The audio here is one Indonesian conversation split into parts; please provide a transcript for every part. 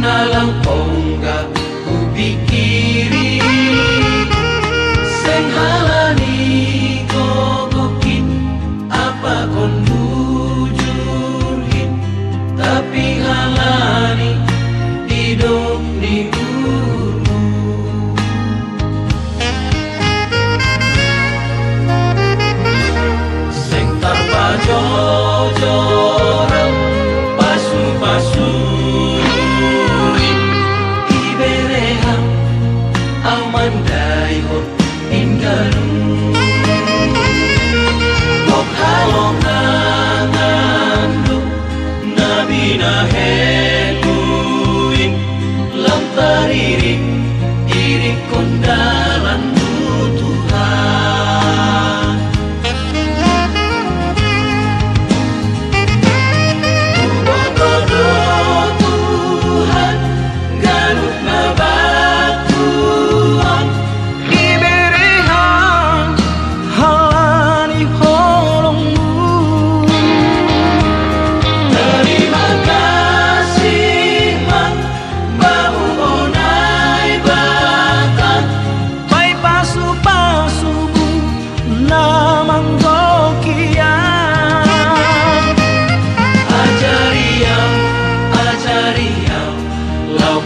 nalang pongga ubi kiri seng halani gogokin apa kon bujurhin tapi halani hidup di ulu seng tarpa jojoran pasu-pasu mandai hot ingalung kok halong nangandu nabi nahetuin lam taririk irik kondalan Tuhan Ubotodo Tuhan ganut nabatu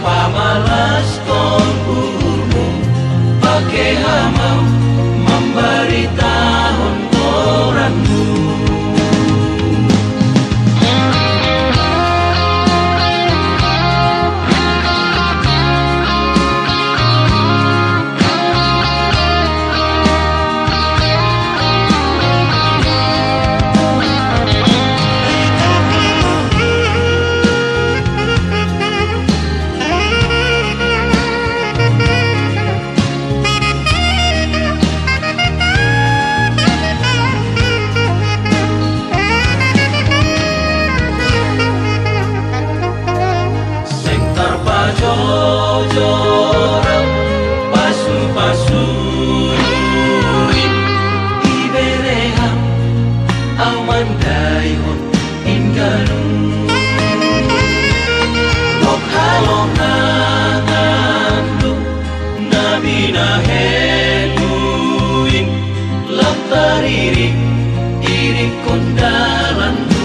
pamalas kon urmu pakai hamam memberitahu orangmu jojoran pasu-pasu ibereham amandai hot ingalung kok halong nangandu nabi nahetuin lam taririk irik kondalan Tuhan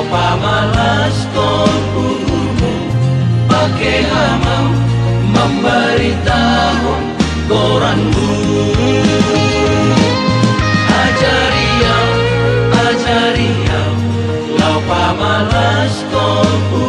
pamalas kon urmu pakai hamam memberitahu goranmu ajariau lau pamalas kon